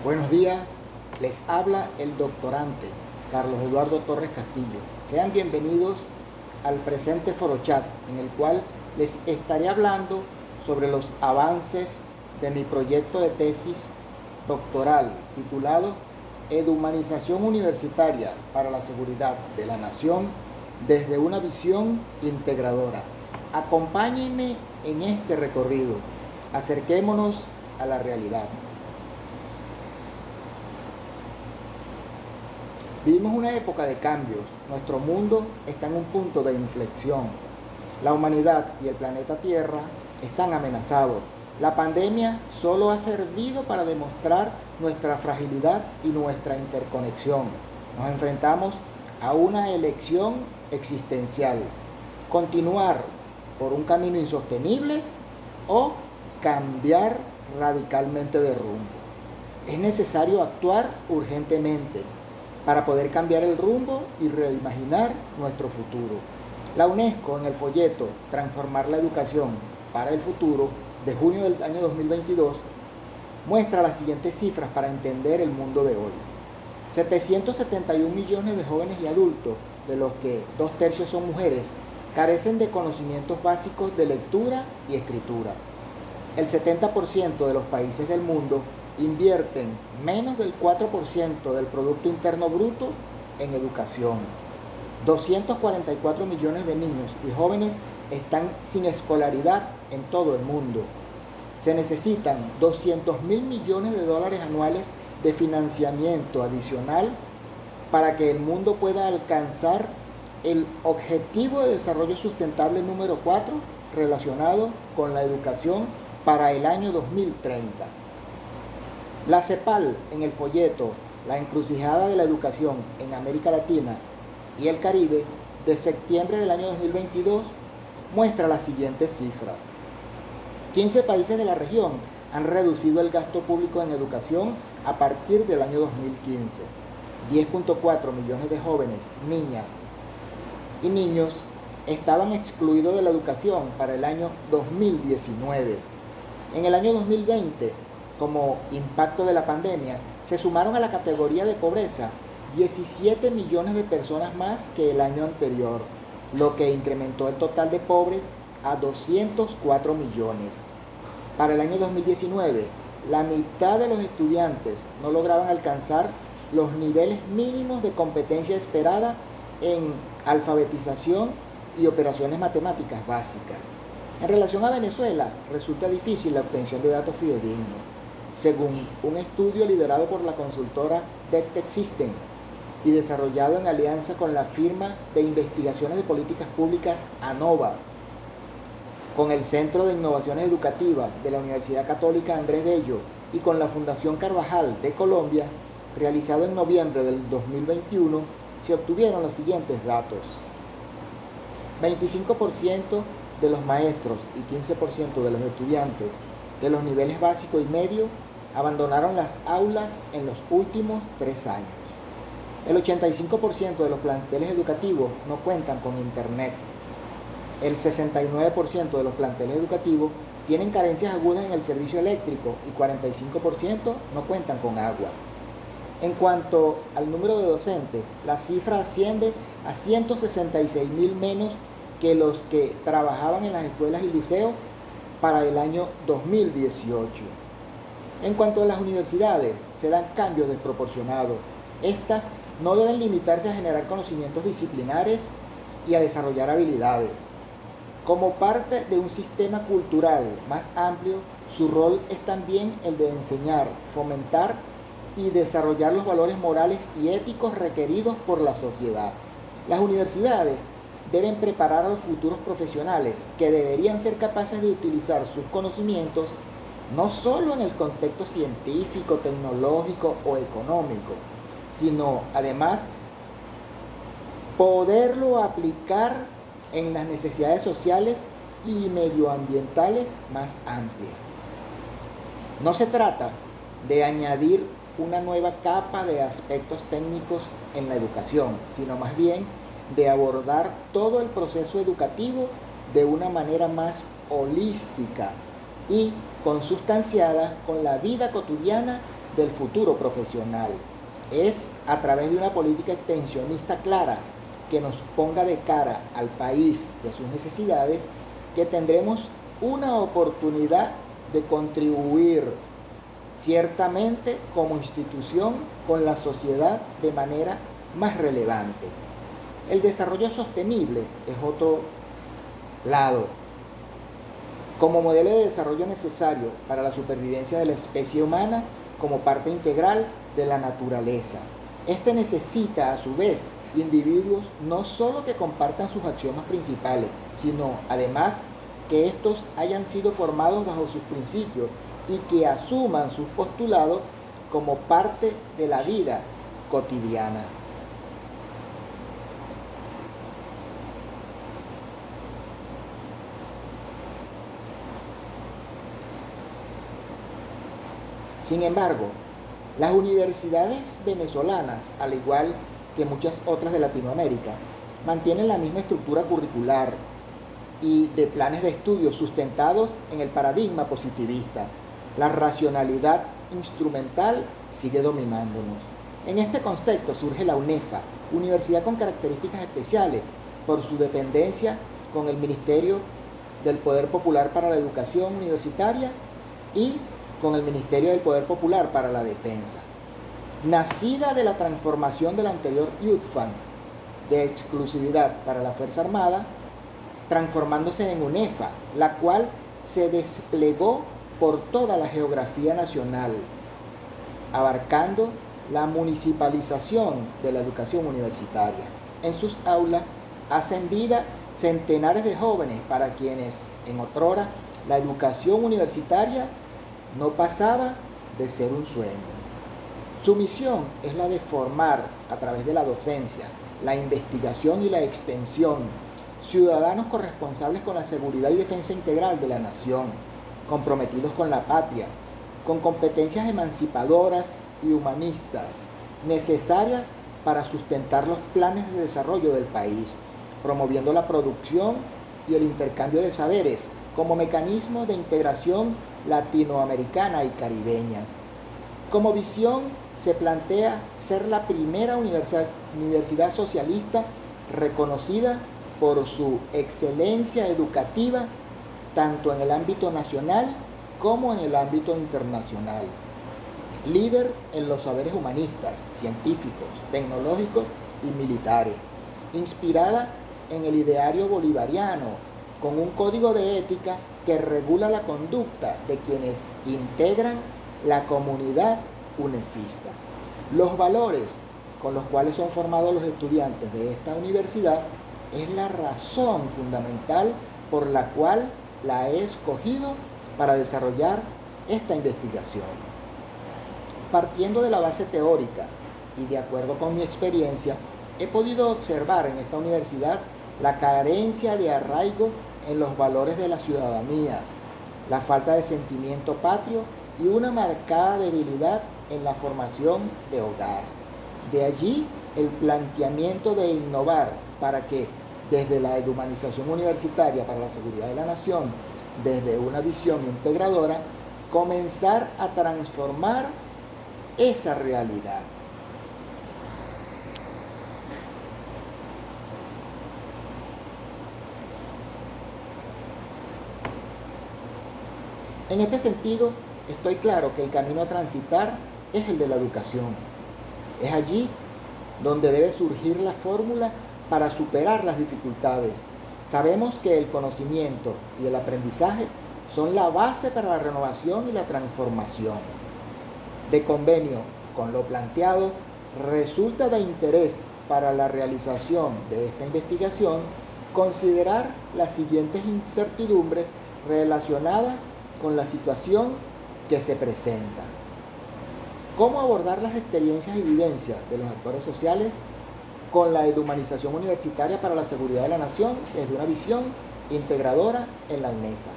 Buenos días, les habla el doctorante Carlos Eduardo Torres Castillo. Sean bienvenidos al presente Forochat, en el cual les estaré hablando sobre los avances de mi proyecto de tesis doctoral titulado Eduhumanización Universitaria para la Seguridad de la Nación desde una visión integradora. Acompáñenme en este recorrido. Acerquémonos a la realidad. Vivimos una época de cambios. Nuestro mundo está en un punto de inflexión. La humanidad y el planeta Tierra están amenazados. La pandemia solo ha servido para demostrar nuestra fragilidad y nuestra interconexión. Nos enfrentamos a una elección existencial: continuar por un camino insostenible o cambiar radicalmente de rumbo. Es necesario actuar urgentemente para poder cambiar el rumbo y reimaginar nuestro futuro. La UNESCO, en el folleto Transformar la educación para el futuro, de junio del año 2022, muestra las siguientes cifras para entender el mundo de hoy. 771 millones de jóvenes y adultos, de los que 2/3 son mujeres, carecen de conocimientos básicos de lectura y escritura. El 70% de los países del mundo invierten menos del 4% del Producto Interno Bruto en educación. 244 millones de niños y jóvenes están sin escolaridad en todo el mundo. Se necesitan 200.000 millones de dólares anuales de financiamiento adicional para que el mundo pueda alcanzar el Objetivo de Desarrollo Sustentable número 4 relacionado con la educación para el año 2030. La CEPAL, en el folleto La encrucijada de la educación en América Latina y el Caribe, de septiembre del año 2022, muestra las siguientes cifras. 15 países de la región han reducido el gasto público en educación a partir del año 2015. 10.4 millones de jóvenes, niñas y niños estaban excluidos de la educación para el año 2019. En el año 2020, como impacto de la pandemia, se sumaron a la categoría de pobreza 17 millones de personas más que el año anterior, lo que incrementó el total de pobres a 204 millones. Para el año 2019, la mitad de los estudiantes no lograban alcanzar los niveles mínimos de competencia esperada en alfabetización y operaciones matemáticas básicas. En relación a Venezuela, resulta difícil la obtención de datos fidedignos. Según un estudio liderado por la consultora DECTEC System y desarrollado en alianza con la firma de investigaciones de políticas públicas ANOVA, con el Centro de Innovaciones Educativas de la Universidad Católica Andrés Bello y con la Fundación Carvajal de Colombia, realizado en noviembre del 2021, se obtuvieron los siguientes datos. 25% de los maestros y 15% de los estudiantes de los niveles básico y medio abandonaron las aulas en los últimos 3 años. El 85% de los planteles educativos no cuentan con internet. El 69% de los planteles educativos tienen carencias agudas en el servicio eléctrico y 45% no cuentan con agua. En cuanto al número de docentes, la cifra asciende a 166.000 menos que los que trabajaban en las escuelas y liceos para el año 2018. En cuanto a las universidades, se dan cambios desproporcionados. Estas no deben limitarse a generar conocimientos disciplinares y a desarrollar habilidades. Como parte de un sistema cultural más amplio, su rol es también el de enseñar, fomentar y desarrollar los valores morales y éticos requeridos por la sociedad. Las universidades deben preparar a los futuros profesionales que deberían ser capaces de utilizar sus conocimientos no solo en el contexto científico, tecnológico o económico, sino además poderlo aplicar en las necesidades sociales y medioambientales más amplias. No se trata de añadir una nueva capa de aspectos técnicos en la educación, sino más bien de abordar todo el proceso educativo de una manera más holística y consustanciada con la vida cotidiana del futuro profesional. Es a través de una política extensionista clara que nos ponga de cara al país y a sus necesidades que tendremos una oportunidad de contribuir ciertamente como institución con la sociedad de manera más relevante. El desarrollo sostenible es otro lado, como modelo de desarrollo necesario para la supervivencia de la especie humana como parte integral de la naturaleza. Este necesita, a su vez, individuos no solo que compartan sus axiomas principales, sino además que estos hayan sido formados bajo sus principios y que asuman sus postulados como parte de la vida cotidiana. Sin embargo, las universidades venezolanas, al igual que muchas otras de Latinoamérica, mantienen la misma estructura curricular y de planes de estudio sustentados en el paradigma positivista. La racionalidad instrumental sigue dominándonos. En este contexto surge la UNEFA, universidad con características especiales por su dependencia con el Ministerio del Poder Popular para la Educación Universitaria y con el Ministerio del Poder Popular para la Defensa. Nacida de la transformación del anterior UTFAN de exclusividad para la Fuerza Armada, transformándose en UNEFA, la cual se desplegó por toda la geografía nacional, abarcando la municipalización de la educación universitaria. En sus aulas hacen vida centenares de jóvenes para quienes en otrora la educación universitaria no pasaba de ser un sueño. Su misión es la de formar a través de la docencia, la investigación y la extensión ciudadanos corresponsables con la seguridad y defensa integral de la nación, comprometidos con la patria, con competencias emancipadoras y humanistas necesarias para sustentar los planes de desarrollo del país, promoviendo la producción y el intercambio de saberes como mecanismo de integración latinoamericana y caribeña. Como visión se plantea ser la primera universidad socialista reconocida por su excelencia educativa tanto en el ámbito nacional como en el ámbito internacional. Líder en los saberes humanistas, científicos, tecnológicos y militares. Inspirada en el ideario bolivariano, con un código de ética que regula la conducta de quienes integran la comunidad unefista. Los valores con los cuales son formados los estudiantes de esta universidad es la razón fundamental por la cual la he escogido para desarrollar esta investigación. Partiendo de la base teórica y de acuerdo con mi experiencia, he podido observar en esta universidad la carencia de arraigo en los valores de la ciudadanía, la falta de sentimiento patrio y una marcada debilidad en la formación de hogar. De allí el planteamiento de innovar para que desde la humanización universitaria para la seguridad de la nación, desde una visión integradora, comenzar a transformar esa realidad. En este sentido, estoy claro que el camino a transitar es el de la educación. Es allí donde debe surgir la fórmula para superar las dificultades. Sabemos que el conocimiento y el aprendizaje son la base para la renovación y la transformación. De convenio con lo planteado, resulta de interés para la realización de esta investigación considerar las siguientes incertidumbres relacionadas con la situación que se presenta. ¿Cómo abordar las experiencias y vivencias de los actores sociales con la humanización universitaria para la seguridad de la nación desde una visión integradora en la UNEFA?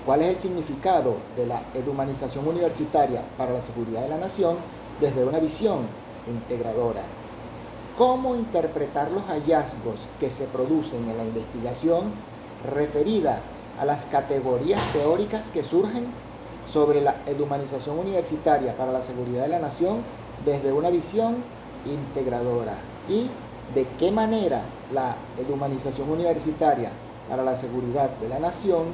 ¿Cuál es el significado de la humanización universitaria para la seguridad de la nación desde una visión integradora? ¿Cómo interpretar los hallazgos que se producen en la investigación referida a las categorías teóricas que surgen sobre la eduhumanización universitaria para la seguridad de la nación desde una visión integradora y de qué manera la eduhumanización universitaria para la seguridad de la nación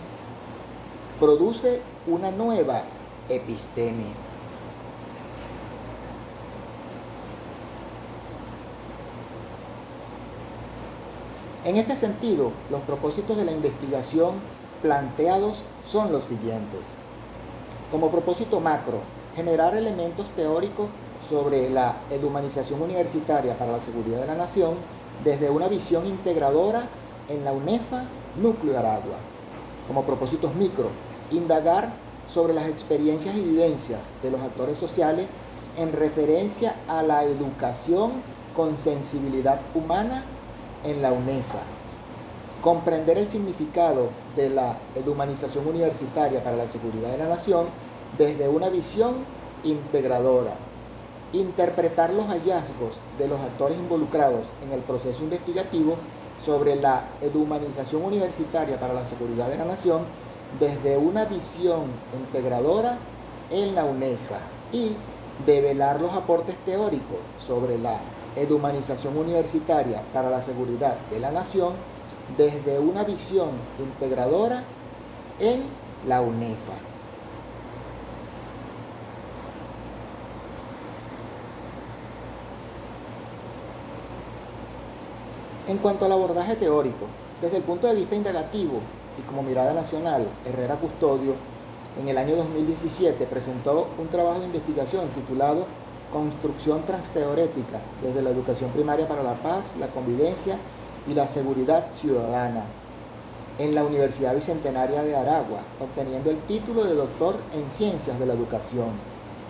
produce una nueva episteme. En este sentido, los propósitos de la investigación planteados son los siguientes. Como propósito macro, generar elementos teóricos sobre la eduhumanización universitaria para la seguridad de la nación desde una visión integradora en la UNEFA Núcleo Aragua. Como propósitos micro, indagar sobre las experiencias y vivencias de los actores sociales en referencia a la educación con sensibilidad humana en la UNEFA. Comprender el significado de la eduhumanización universitaria para la seguridad de la nación desde una visión integradora. Interpretar los hallazgos de los actores involucrados en el proceso investigativo sobre la eduhumanización universitaria para la seguridad de la nación desde una visión integradora en la UNEFA y develar los aportes teóricos sobre la eduhumanización universitaria para la seguridad de la nación desde una visión integradora en la UNEFA. En cuanto al abordaje teórico, desde el punto de vista indagativo y como mirada nacional, Herrera Custodio en el año 2017 presentó un trabajo de investigación titulado Construcción Transteorética desde la educación primaria para la paz, la convivencia y la seguridad ciudadana en la Universidad Bicentenaria de Aragua, obteniendo el título de doctor en Ciencias de la Educación.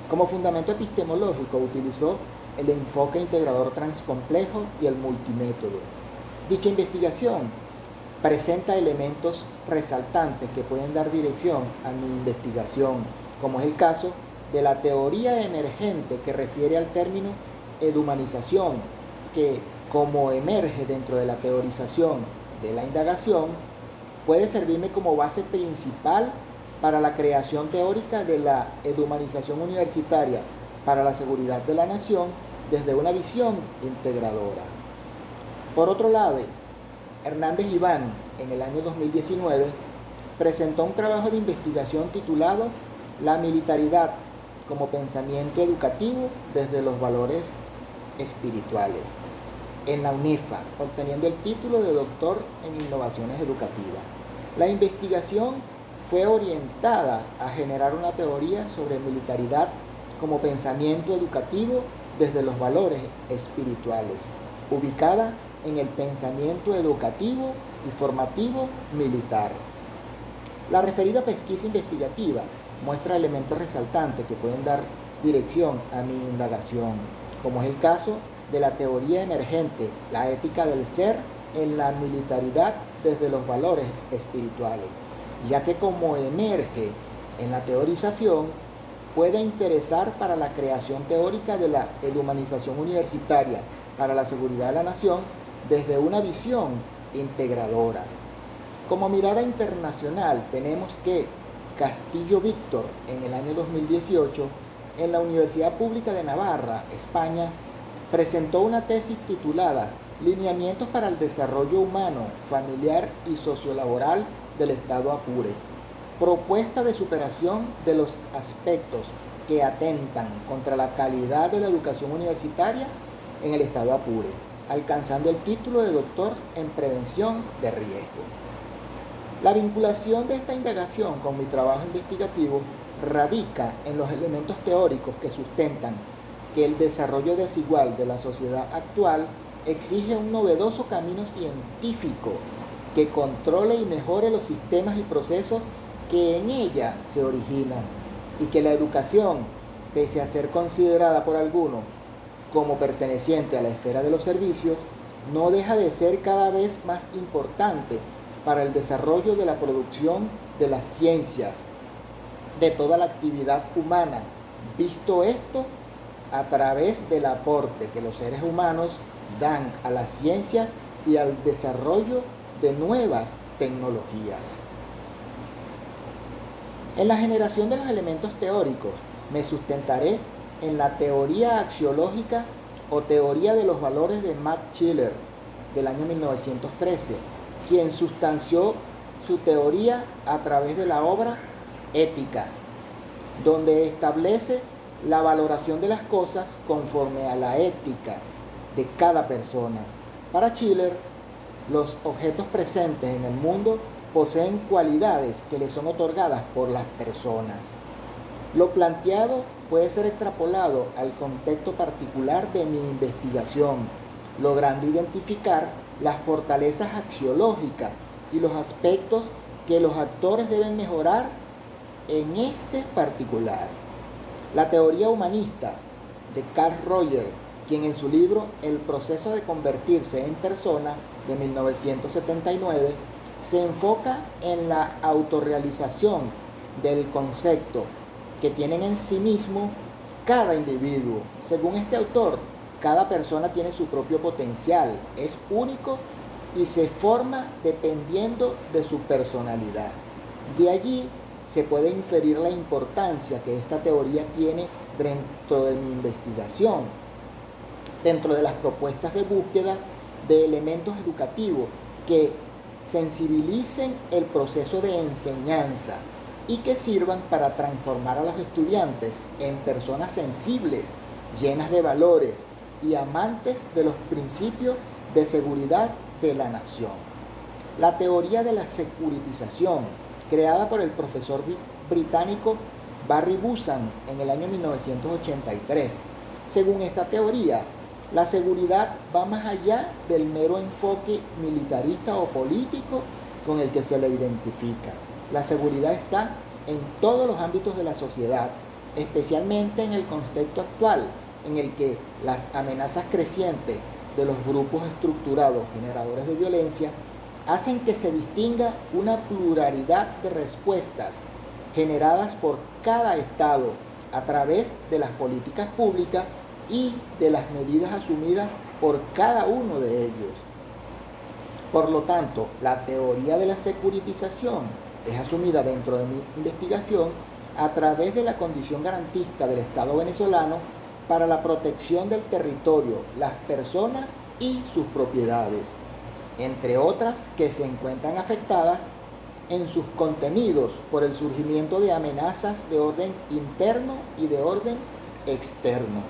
Como fundamento epistemológico utilizó el enfoque integrador transcomplejo y el multimétodo. Dicha investigación presenta elementos resaltantes que pueden dar dirección a mi investigación, como es el caso de la teoría emergente que refiere al término eduhumanización, que como emerge dentro de la teorización de la indagación, puede servirme como base principal para la creación teórica de la eduhumanización universitaria para la seguridad de la nación desde una visión integradora. Por otro lado, Hernández Iván, en el año 2019, presentó un trabajo de investigación titulado La militaridad como pensamiento educativo desde los valores espirituales en la UNEFA, obteniendo el título de doctor en innovaciones educativas. La investigación fue orientada a generar una teoría sobre militaridad como pensamiento educativo desde los valores espirituales, ubicada en el pensamiento educativo y formativo militar. La referida pesquisa investigativa muestra elementos resaltantes que pueden dar dirección a mi indagación, como es el caso de la teoría emergente, la ética del ser en la militaridad desde los valores espirituales, ya que como emerge en la teorización, puede interesar para la creación teórica de la eduhumanización universitaria para la seguridad de la nación desde una visión integradora. Como mirada internacional tenemos que Castillo Víctor, en el año 2018, en la Universidad Pública de Navarra, España, presentó una tesis titulada Lineamientos para el desarrollo humano, familiar y sociolaboral del Estado Apure. Propuesta de superación de los aspectos que atentan contra la calidad de la educación universitaria en el Estado Apure, alcanzando el título de doctor en prevención de riesgo. La vinculación de esta indagación con mi trabajo investigativo radica en los elementos teóricos que sustentan que el desarrollo desigual de la sociedad actual exige un novedoso camino científico que controle y mejore los sistemas y procesos que en ella se originan, y que la educación, pese a ser considerada por algunos como perteneciente a la esfera de los servicios, no deja de ser cada vez más importante para el desarrollo de la producción de las ciencias, de toda la actividad humana, visto esto a través del aporte que los seres humanos dan a las ciencias y al desarrollo de nuevas tecnologías. En la generación de los elementos teóricos me sustentaré en la teoría axiológica o teoría de los valores de Max Scheler del año 1913, quien sustanció su teoría a través de la obra Ética, donde establece la valoración de las cosas conforme a la ética de cada persona. Para Schiller, los objetos presentes en el mundo poseen cualidades que les son otorgadas por las personas. Lo planteado puede ser extrapolado al contexto particular de mi investigación, logrando identificar las fortalezas axiológicas y los aspectos que los actores deben mejorar en este particular. La teoría humanista de Carl Rogers, quien en su libro El proceso de convertirse en persona de 1979 se enfoca en la autorrealización del concepto que tienen en sí mismo cada individuo. Según este autor, cada persona tiene su propio potencial, es único y se forma dependiendo de su personalidad. De allí se puede inferir la importancia que esta teoría tiene dentro de mi investigación, dentro de las propuestas de búsqueda de elementos educativos que sensibilicen el proceso de enseñanza y que sirvan para transformar a los estudiantes en personas sensibles, llenas de valores y amantes de los principios de seguridad de la nación. La teoría de la securitización, creada por el profesor británico Barry Busan en el año 1983. Según esta teoría, la seguridad va más allá del mero enfoque militarista o político con el que se le identifica. La seguridad está en todos los ámbitos de la sociedad, especialmente en el contexto actual, en el que las amenazas crecientes de los grupos estructurados generadores de violencia hacen que se distinga una pluralidad de respuestas generadas por cada Estado a través de las políticas públicas y de las medidas asumidas por cada uno de ellos. Por lo tanto, la teoría de la securitización es asumida dentro de mi investigación a través de la condición garantista del Estado venezolano para la protección del territorio, las personas y sus propiedades, entre otras que se encuentran afectadas en sus contenidos por el surgimiento de amenazas de orden interno y de orden externo.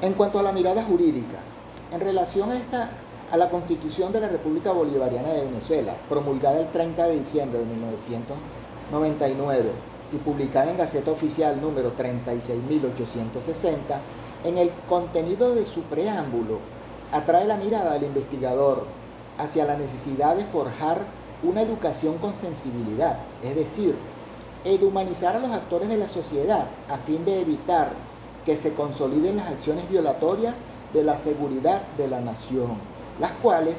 En cuanto a la mirada jurídica, en relación a la Constitución de la República Bolivariana de Venezuela, promulgada el 30 de diciembre de 1999 y publicada en Gaceta Oficial número 36.860, en el contenido de su preámbulo, atrae la mirada del investigador hacia la necesidad de forjar una educación con sensibilidad, es decir, el humanizar a los actores de la sociedad a fin de evitar que se consoliden las acciones violatorias de la seguridad de la nación, las cuales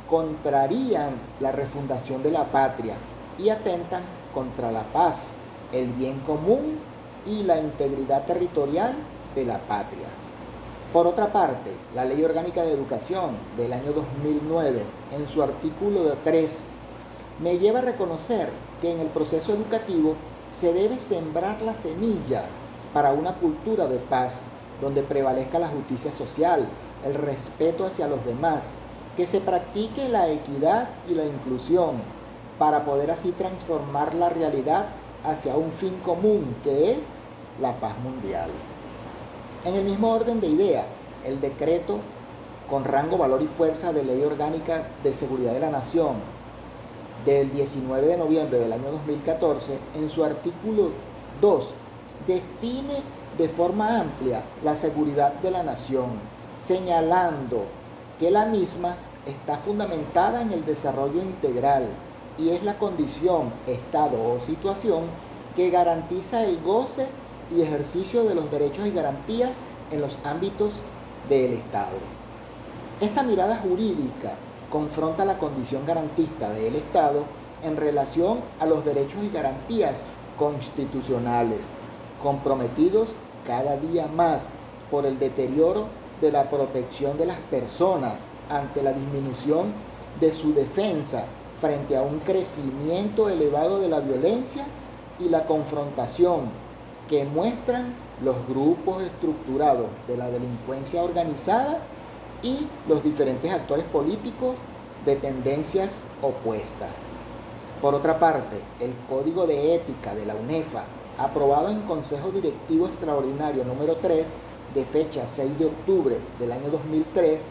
contrarían la refundación de la patria y atentan contra la paz, el bien común y la integridad territorial de la patria. Por otra parte, la Ley Orgánica de Educación del año 2009, en su artículo 3, me lleva a reconocer que en el proceso educativo se debe sembrar la semilla para una cultura de paz, donde prevalezca la justicia social, el respeto hacia los demás, que se practique la equidad y la inclusión, para poder así transformar la realidad hacia un fin común, que es la paz mundial. En el mismo orden de idea, el decreto con rango, valor y fuerza de Ley Orgánica de Seguridad de la Nación del 19 de noviembre del año 2014, en su artículo 2, define de forma amplia la seguridad de la nación, señalando que la misma está fundamentada en el desarrollo integral y es la condición, estado o situación que garantiza el goce y ejercicio de los derechos y garantías en los ámbitos del Estado. Esta mirada jurídica confronta la condición garantista del Estado en relación a los derechos y garantías constitucionales, comprometidos cada día más por el deterioro de la protección de las personas ante la disminución de su defensa frente a un crecimiento elevado de la violencia y la confrontación que muestran los grupos estructurados de la delincuencia organizada y los diferentes actores políticos de tendencias opuestas. Por otra parte, el Código de Ética de la UNEFA, aprobado en Consejo Directivo Extraordinario número 3, de fecha 6 de octubre del año 2003,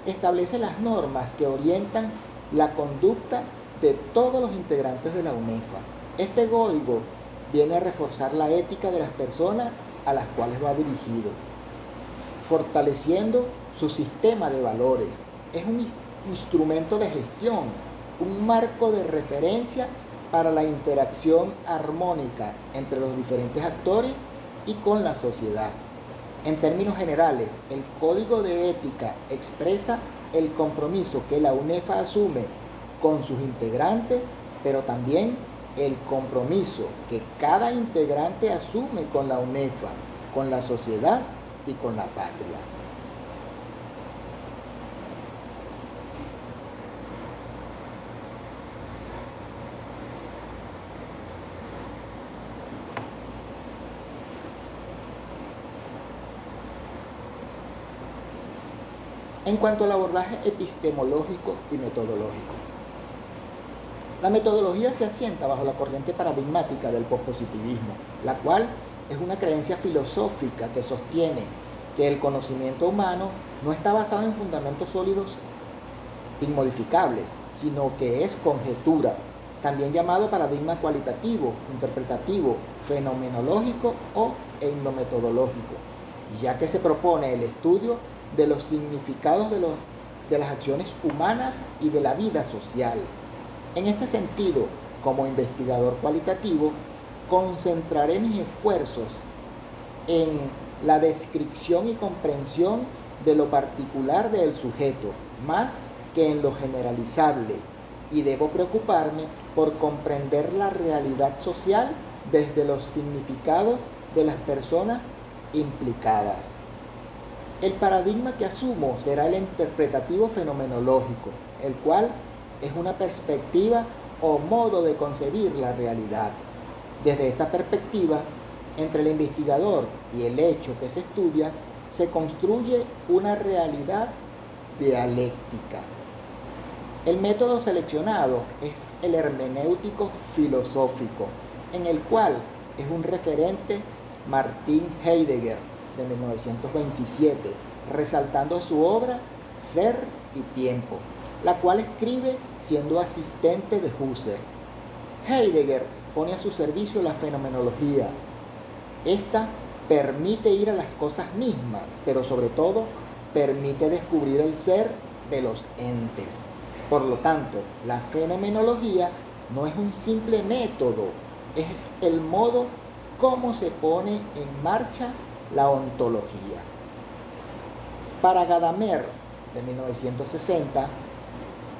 establece las normas que orientan la conducta de todos los integrantes de la UNEFA. Este código viene a reforzar la ética de las personas a las cuales va dirigido, fortaleciendo su sistema de valores. Es un instrumento de gestión, un marco de referencia para la interacción armónica entre los diferentes actores y con la sociedad. En términos generales, el Código de Ética expresa el compromiso que la UNEFA asume con sus integrantes, pero también el compromiso que cada integrante asume con la UNEFA, con la sociedad y con la patria. En cuanto al abordaje epistemológico y metodológico, la metodología se asienta bajo la corriente paradigmática del pospositivismo, la cual es una creencia filosófica que sostiene que el conocimiento humano no está basado en fundamentos sólidos inmodificables, sino que es conjetura, también llamado paradigma cualitativo, interpretativo, fenomenológico o etnometodológico, ya que se propone el estudio de los significados de las acciones humanas y de la vida social. En este sentido, como investigador cualitativo, concentraré mis esfuerzos en la descripción y comprensión de lo particular del sujeto, más que en lo generalizable, y debo preocuparme por comprender la realidad social desde los significados de las personas implicadas. El paradigma que asumo será el interpretativo fenomenológico, el cual es una perspectiva o modo de concebir la realidad. Desde esta perspectiva, entre el investigador y el hecho que se estudia, se construye una realidad dialéctica. El método seleccionado es el hermenéutico filosófico, en el cual es un referente Martin Heidegger, de 1927, resaltando su obra Ser y Tiempo, la cual escribe siendo asistente de Husserl. Heidegger pone a su servicio la fenomenología. Esta permite ir a las cosas mismas, pero sobre todo permite descubrir el ser de los entes. Por lo tanto, la fenomenología no es un simple método, es el modo como se pone en marcha la ontología. Para Gadamer, de 1960,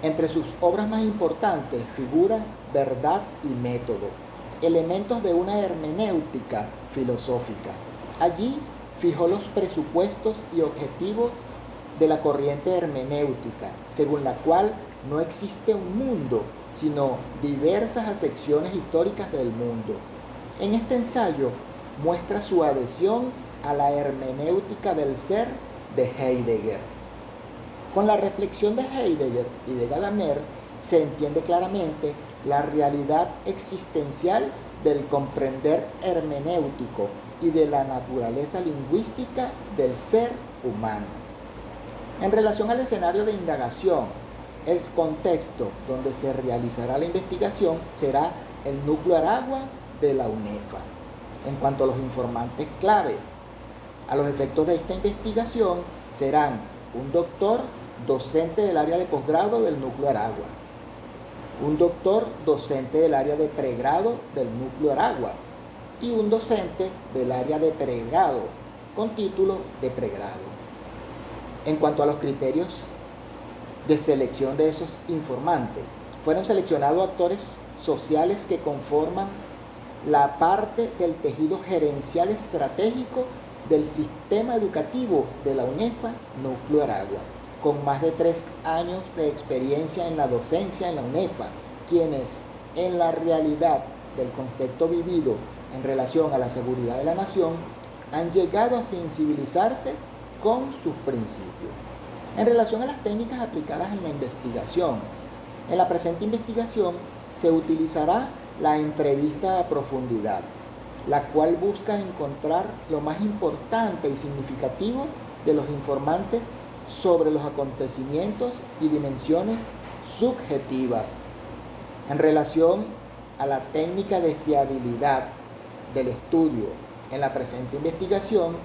entre sus obras más importantes figuran Verdad y Método, elementos de una hermenéutica filosófica. Allí fijó los presupuestos y objetivos de la corriente hermenéutica, según la cual no existe un mundo, sino diversas acepciones históricas del mundo. En este ensayo muestra su adhesión a la hermenéutica del ser de Heidegger. Con la reflexión de Heidegger y de Gadamer se entiende claramente la realidad existencial del comprender hermenéutico y de la naturaleza lingüística del ser humano. En relación al escenario de indagación, el contexto donde se realizará la investigación será el núcleo Aragua de la UNEFA. En cuanto a los informantes clave, a los efectos de esta investigación serán un doctor docente del área de posgrado del núcleo Aragua, un doctor docente del área de pregrado del núcleo Aragua y un docente del área de pregrado con título de pregrado. En cuanto a los criterios de selección de esos informantes, fueron seleccionados actores sociales que conforman la parte del tejido gerencial estratégico del sistema educativo de la UNEFA Núcleo Aragua, con más de 3 años de experiencia en la docencia en la UNEFA, quienes en la realidad del contexto vivido en relación a la seguridad de la nación han llegado a sensibilizarse con sus principios. En relación a las técnicas aplicadas en la investigación, en la presente investigación se utilizará la entrevista a profundidad, la cual busca encontrar lo más importante y significativo de los informantes sobre los acontecimientos y dimensiones subjetivas. En relación a la técnica de fiabilidad del estudio, en la presente investigación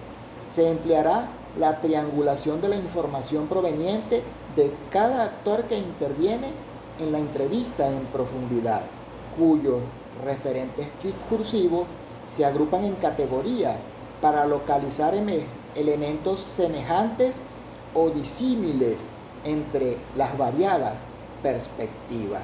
se empleará la triangulación de la información proveniente de cada actor que interviene en la entrevista en profundidad, cuyos referentes discursivos se agrupan en categorías para localizar elementos semejantes o disímiles entre las variadas perspectivas.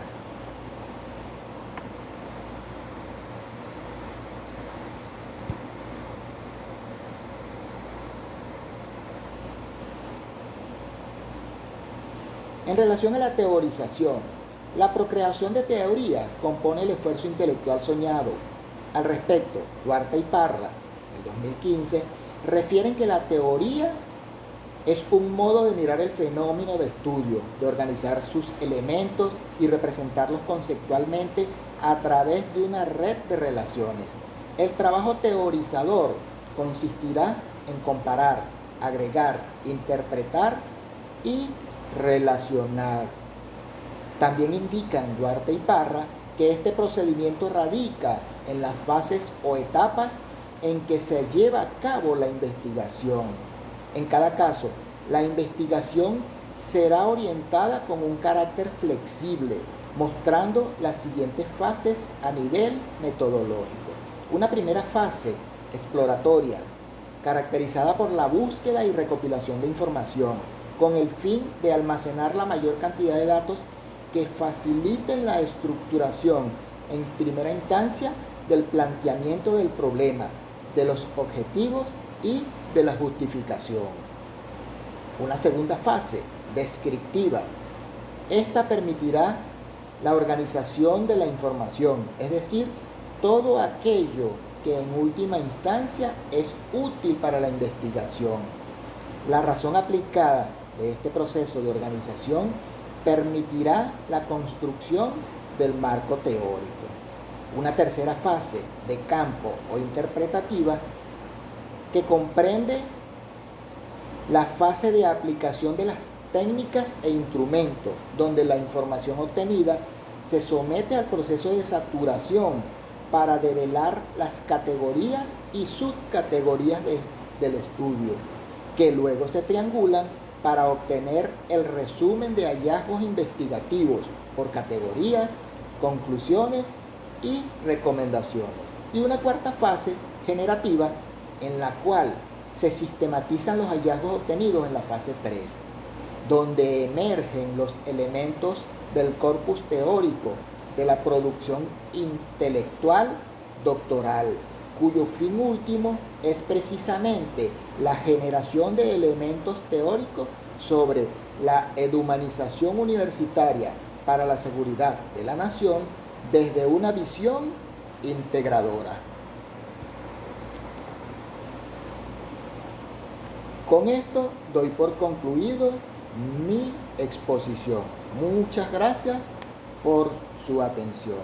En relación a la teorización, la procreación de teoría compone el esfuerzo intelectual soñado. Al respecto, Duarte y Parra, del 2015, refieren que la teoría es un modo de mirar el fenómeno de estudio, de organizar sus elementos y representarlos conceptualmente a través de una red de relaciones. El trabajo teorizador consistirá en comparar, agregar, interpretar y relacionar. También indican Duarte y Parra que este procedimiento radica en las fases o etapas en que se lleva a cabo la investigación. En cada caso, la investigación será orientada con un carácter flexible, mostrando las siguientes fases a nivel metodológico. Una primera fase exploratoria, caracterizada por la búsqueda y recopilación de información, con el fin de almacenar la mayor cantidad de datos que faciliten la estructuración en primera instancia del planteamiento del problema, de los objetivos y de la justificación. Una segunda fase, descriptiva. Esta permitirá la organización de la información, es decir, todo aquello que en última instancia es útil para la investigación. La razón aplicada de este proceso de organización permitirá la construcción del marco teórico. Una tercera fase de campo o interpretativa que comprende la fase de aplicación de las técnicas e instrumentos, donde la información obtenida se somete al proceso de saturación para develar las categorías y subcategorías del estudio, que luego se triangulan para obtener el resumen de hallazgos investigativos por categorías, conclusiones y recomendaciones. Y una cuarta fase generativa en la cual se sistematizan los hallazgos obtenidos en la fase 3, donde emergen los elementos del corpus teórico de la producción intelectual doctoral, cuyo fin último es precisamente la generación de elementos teóricos sobre la eduhumanización universitaria para la seguridad de la nación desde una visión integradora. Con esto doy por concluido mi exposición. Muchas gracias por su atención.